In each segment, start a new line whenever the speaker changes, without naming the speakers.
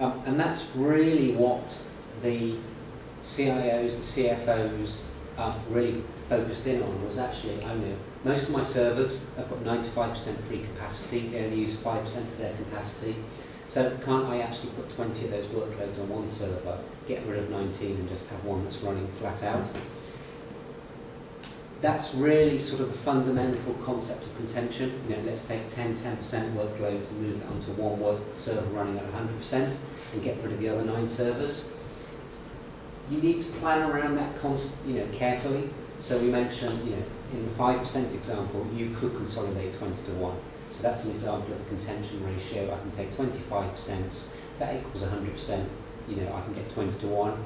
And that's really what the CIOs, the CFOs really focused in on, was actually, most of my servers have got 95% free capacity, they only use 5% of their capacity. So can't I actually put 20 of those workloads on one server, get rid of 19 and just have one that's running flat out? That's really sort of the fundamental concept of contention. Let's take 10% workloads and move that onto one server running at 100% and get rid of the other 9 servers. You need to plan around that carefully. So we mentioned, in the 5% example, you could consolidate 20 to 1. So that's an example of a contention ratio. I can take 25%, that equals 100%. I can get 20 to 1.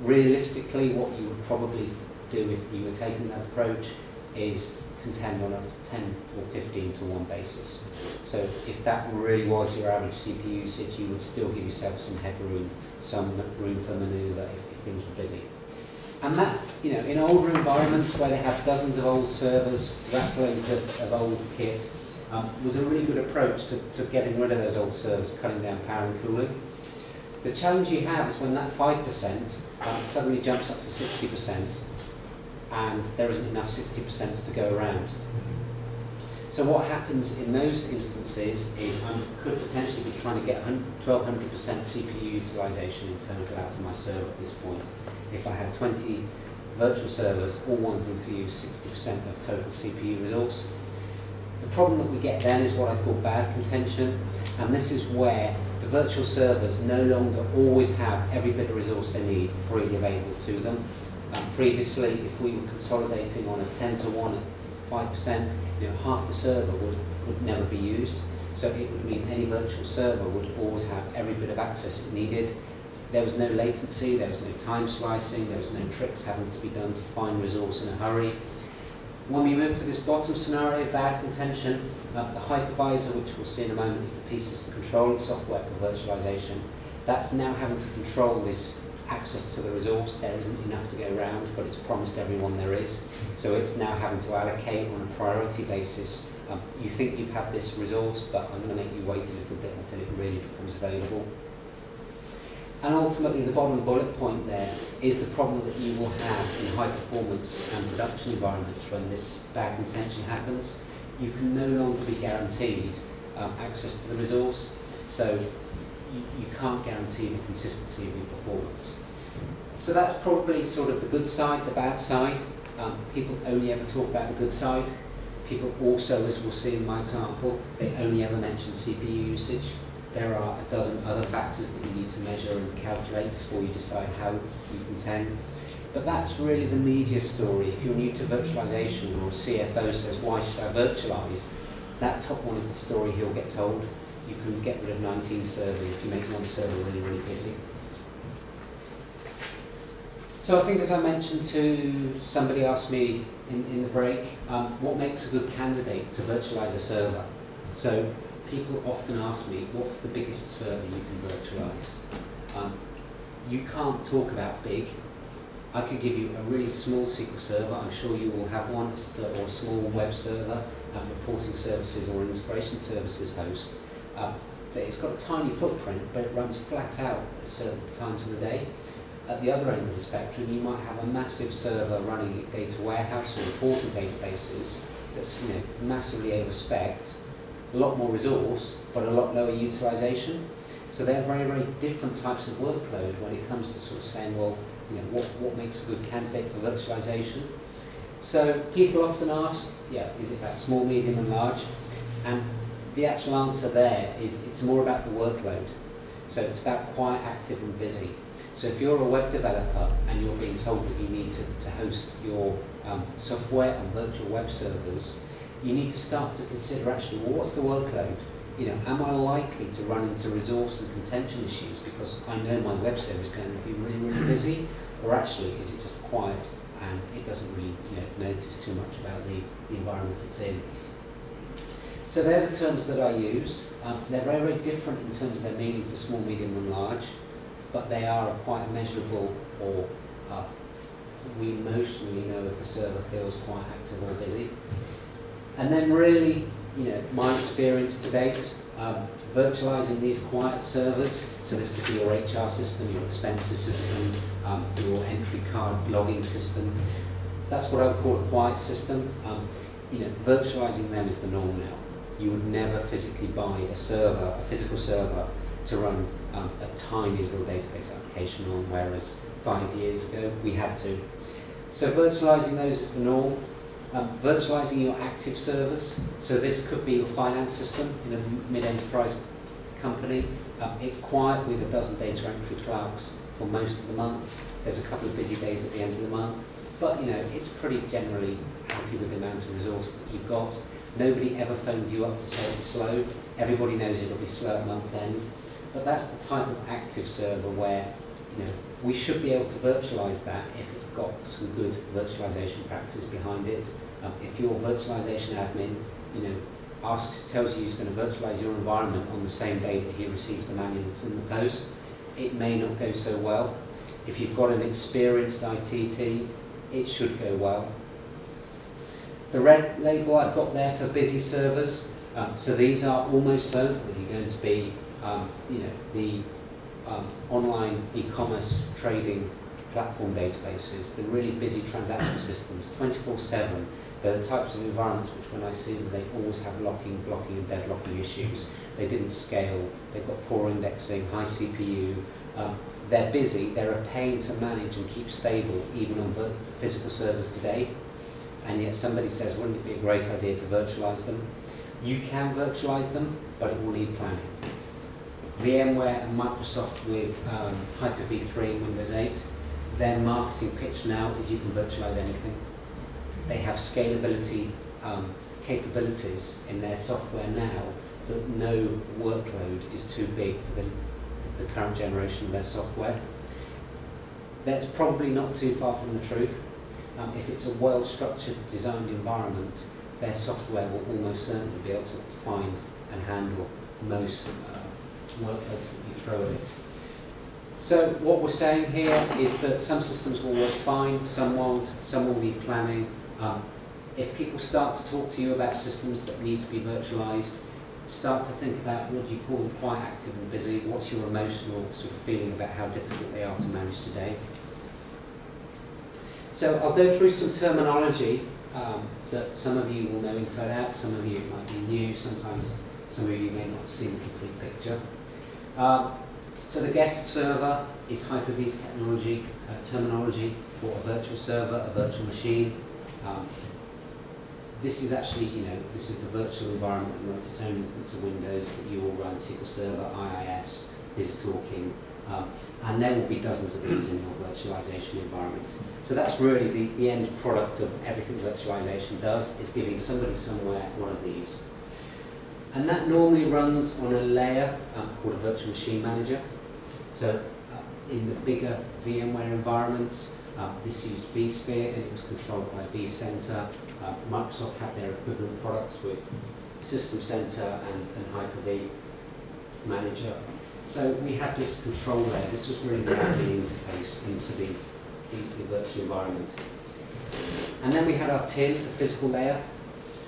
Realistically, what you would probably do if you were taking that approach is contend on a 10 or 15 to 1 basis. So if that really was your average CPU usage, you would still give yourself some headroom, some room for manoeuvre if things were busy. And that, in older environments where they have dozens of old servers, rackloads of old kit, was a really good approach to getting rid of those old servers, cutting down power and cooling. The challenge you have is when that 5% suddenly jumps up to 60%, and there isn't enough 60% to go around. So what happens in those instances is I could potentially be trying to get 1200% CPU utilization in total out of my server at this point, if I had 20 virtual servers all wanting to use 60% of total CPU resource. The problem that we get then is what I call bad contention, and this is where the virtual servers no longer always have every bit of resource they need freely available to them. Previously, if we were consolidating on a 10 to 1 at 5%, half the server would never be used. So it would mean any virtual server would always have every bit of access it needed. There was no latency, there was no time slicing, there was no tricks having to be done to find resource in a hurry. When we move to this bottom scenario, bad contention, the hypervisor, which we'll see in a moment, is the piece of the controlling software for virtualization. That's now having to control this access to the resource. There isn't enough to go around, but it's promised everyone there is. So it's now having to allocate on a priority basis. You think you've had this resource, but I'm going to make you wait a little bit until it really becomes available. And ultimately, the bottom bullet point there is the problem that you will have in high performance and production environments when this bad contention happens. You can no longer be guaranteed access to the resource, so you can't guarantee the consistency of your performance. So that's probably sort of the good side, the bad side. People only ever talk about the good side. People also, as we'll see in my example, they only ever mention CPU usage. There are a dozen other factors that you need to measure and calculate before you decide how you contend. But that's really the media story. If you're new to virtualization or a CFO says, why should I virtualize? That top one is the story he'll get told. You can get rid of 19 servers if you make one server really, really busy. So I think, as I mentioned to somebody asked me in the break, what makes a good candidate to virtualize a server? So people often ask me, what's the biggest server you can virtualize? You can't talk about big. I could give you a really small SQL server. I'm sure you all have one, or a small web server, reporting services or integration services host. It's got a tiny footprint, but it runs flat out at certain times of the day. At the other end of the spectrum, you might have a massive server running a data warehouse or reporting databases that's massively over-specced, a lot more resource, but a lot lower utilization. So they're very, very different types of workload when it comes to sort of saying, well, what makes a good candidate for virtualization? So people often ask, is it that small, medium, and large? And the actual answer there is it's more about the workload. So it's about quiet, active, and busy. So if you're a web developer and you're being told that you need to host your software on virtual web servers, you need to start to consider actually, well, what's the workload? Am I likely to run into resource and contention issues because I know my web server is going to be really, really busy? Or actually, is it just quiet and it doesn't really notice too much about the environment it's in? So they're the terms that I use. They're very, very different in terms of their meaning to small, medium, and large, but they are quite measurable, or we emotionally know if a server feels quite active or busy. And then really, my experience to date, Virtualizing these quiet servers, so this could be your HR system, your expenses system, your entry card logging system. That's what I would call a quiet system. Virtualizing them is the norm now. You would never physically buy a server, a physical server, to run a tiny little database application on, whereas 5 years ago we had to. So virtualizing those is the norm. Virtualizing your active servers, so this could be your finance system in a mid-enterprise company. It's quiet with a dozen data entry clerks for most of the month. There's a couple of busy days at the end of the month, but it's pretty generally happy with the amount of resource that you've got. Nobody ever phones you up to say it's slow. Everybody knows it'll be slow at month end, but that's the type of active server where we should be able to virtualize that if it's got some good virtualization practices behind it. If your virtualization admin, tells you he's going to virtualize your environment on the same day that he receives the manuals in the post, it may not go so well. If you've got an experienced IT team, it should go well. The red label I've got there for busy servers, so these are almost certainly going to be, the online e-commerce trading platform databases, the really busy transaction systems, 24/7. They're the types of environments which, when I see them, they always have locking, blocking, and deadlocking issues. They didn't scale. They've got poor indexing, high CPU. They're busy. They're a pain to manage and keep stable, even on physical servers today. And yet somebody says, wouldn't it be a great idea to virtualize them? You can virtualize them, but it will need planning. VMware and Microsoft with Hyper-V 3 and Windows 8, their marketing pitch now is you can virtualize anything. They have scalability capabilities in their software now that no workload is too big for the current generation of their software. That's probably not too far from the truth. If it's a well-structured, designed environment, their software will almost certainly be able to find and handle most workloads that you throw at it. So what we're saying here is that some systems will work fine, some won't, some will need planning. If people start to talk to you about systems that need to be virtualized, start to think about what do you call them quite active and busy, what's your emotional sort of feeling about how difficult they are to manage today. So I'll go through some terminology that some of you will know inside out, some of you might be new, sometimes some of you may not have seen the complete picture. So the guest server is Hyper-V's terminology for a virtual server, a virtual machine. This is actually, this is the virtual environment that runs its own instance of Windows that you all run, SQL Server, IIS, BizTalking, and there will be dozens of these in your virtualization environment. So that's really the end product of everything virtualization does, is giving somebody somewhere one of these. And that normally runs on a layer called a virtual machine manager. So in the bigger VMware environments, this used vSphere and it was controlled by vCenter. Microsoft had their equivalent products with System Center and Hyper-V Manager. So we had this control layer. This was really the admin interface into the virtual environment. And then we had our tin, the physical layer.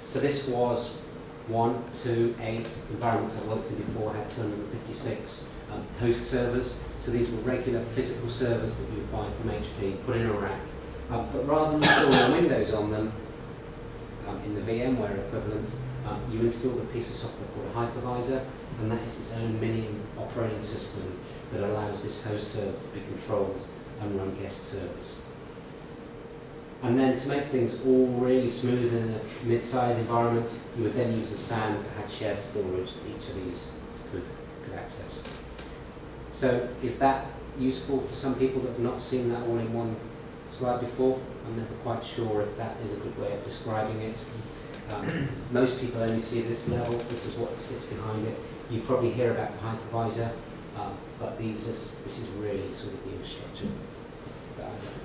So this was 1, 2, 8 environments I worked in before had 256 host servers. So these were regular physical servers that you would buy from HP, put in a rack. But rather than installing Windows on them, in the VMware equivalent, you installed a piece of software called a hypervisor, and that is its own mini operating system that allows this host server to be controlled and run guest servers. And then to make things all really smooth in a mid-sized environment, you would then use a SAN that had shared storage that each of these could access. So is that useful for some people that have not seen that all in one slide before? I'm never quite sure if that is a good way of describing it. Most people only see this level. This is what sits behind it. You probably hear about the hypervisor, but this is really sort of the infrastructure that I've done.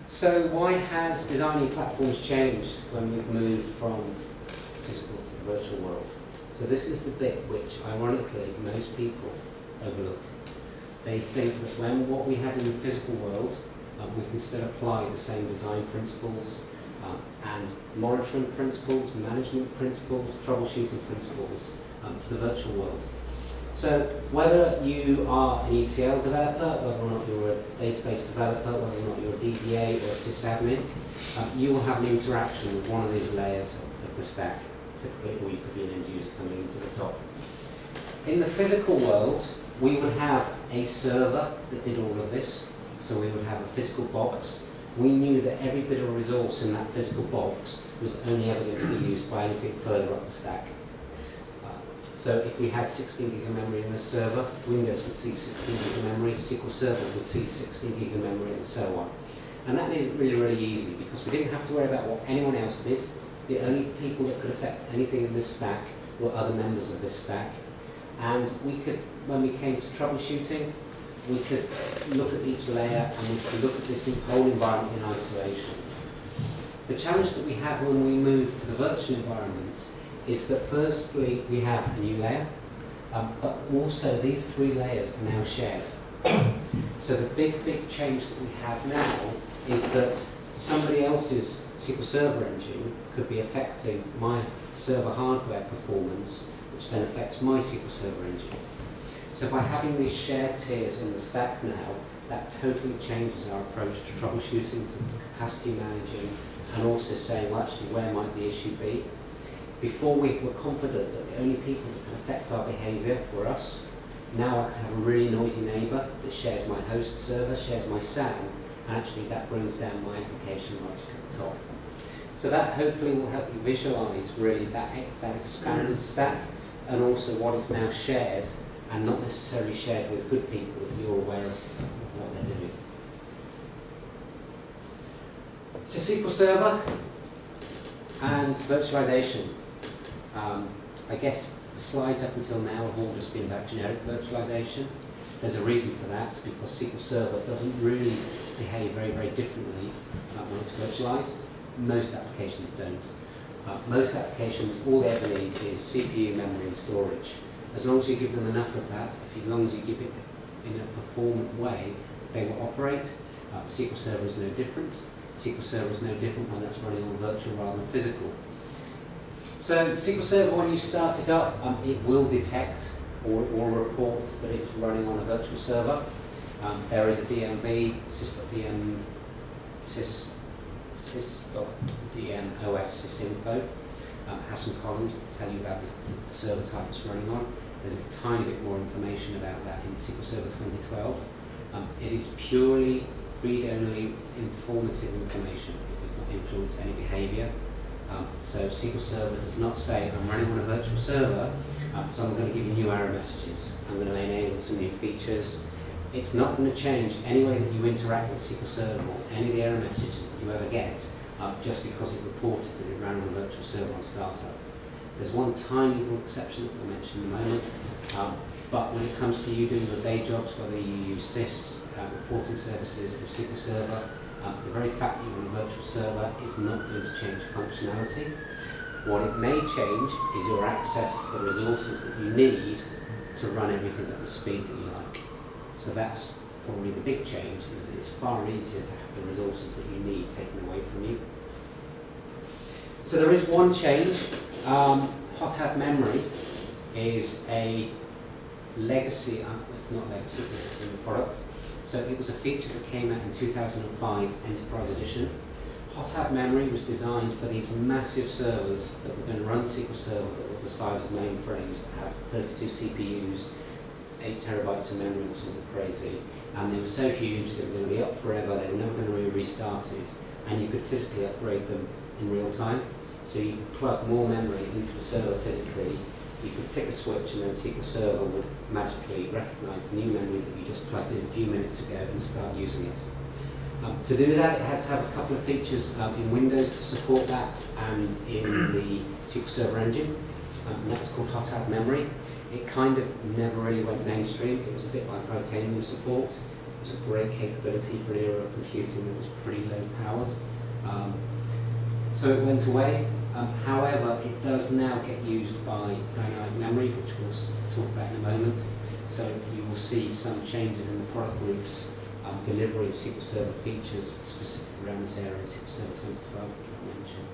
So why has designing platforms changed when we've moved from physical to the virtual world? So this is the bit which, ironically, most people overlook. They think that when what we had in the physical world, we can still apply the same design principles, and monitoring principles, management principles, troubleshooting principles to the virtual world. So whether you are an ETL developer, whether or not you're a database developer, whether or not you're a DBA or a sysadmin, you will have an interaction with one of these layers of the stack, typically, or you could be an end user coming into the top. In the physical world, we would have a server that did all of this. So we would have a physical box. We knew that every bit of resource in that physical box was only ever going to be used by anything further up the stack. So if we had 16 gig of memory in the server, Windows would see 16 gig of memory, SQL Server would see 16 gig of memory, and so on. And that made it really, really easy because we didn't have to worry about what anyone else did. The only people that could affect anything in this stack were other members of this stack. And we could, when we came to troubleshooting, we could look at each layer and we could look at this whole environment in isolation. The challenge that we have when we move to the virtual environment is that firstly we have a new layer, but also these three layers are now shared. So the big change that we have now is that somebody else's SQL Server engine could be affecting my server hardware performance, which then affects my SQL Server engine. So by having these shared tiers in the stack now, that totally changes our approach to troubleshooting, to capacity managing, and also saying, well, actually, where might the issue be? Before we were confident that the only people that could affect our behaviour were us. Now I can have a really noisy neighbour that shares my host server, shares my SAN, and actually that brings down my application logic at the top. So that hopefully will help you visualise really that expanded stack, and also what is now shared, and not necessarily shared with good people that you're aware of what they're doing. So SQL Server and virtualization. I guess the slides up until now have all just been about generic virtualization. There's a reason for that, because SQL Server doesn't really behave very, very differently when it's virtualized. Most applications don't. Most applications, all they ever need is CPU, memory, and storage. As long as you give them enough of that, as long as you give it in a performant way, they will operate. SQL Server is no different. SQL Server is no different when that's running on virtual rather than physical. So SQL Server, when you start it up, it will detect or report that it's running on a virtual server. There is a DMV, sys.dmos sysinfo. Has some columns that tell you about the server type it's running on. There's a tiny bit more information about that in SQL Server 2012. It is purely read-only informative information. It does not influence any behaviour. So SQL Server does not say, I'm running on a virtual server, so I'm going to give you new error messages. I'm going to enable some new features. It's not going to change any way that you interact with SQL Server or any of the error messages that you ever get, just because it reported that it ran on a virtual server on startup. There's one tiny little exception that we'll mention in a moment, but when it comes to you doing your day jobs, whether you use sys, reporting services, or SQL Server, the very fact that you're on a virtual server is not going to change functionality. What it may change is your access to the resources that you need to run everything at the speed that you like. So that's probably the big change, is that it's far easier to have the resources that you need taken away from you. So there is one change. Hot add memory is a legacy, it's not legacy, it's in the product. So it was a feature that came out in 2005 Enterprise Edition. Hot add memory was designed for these massive servers that were going to run SQL Server that were the size of mainframes, that have 32 CPUs, 8 terabytes of memory or something crazy. And they were so huge they were going to be up forever, they were never going to be restarted, and you could physically upgrade them in real time. So you could plug more memory into the server physically, you could flick a switch and then SQL Server would magically recognise the new memory that you just plugged in a few minutes ago and start using it. To do that, it had to have a couple of features in Windows to support that and in the SQL Server engine, and that was called Hot Add Memory. It kind of never really went mainstream. It was a bit like Titanium support. It was a great capability for an era of computing that was pretty low powered. So it went away. However, it does now get used by dynamic memory, which we'll talk about in a moment. So you will see some changes in the product groups delivery of SQL Server features specifically around this area in SQL Server 2012, which I mentioned.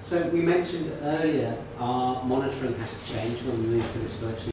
So we mentioned earlier our monitoring has to change when we move to this virtual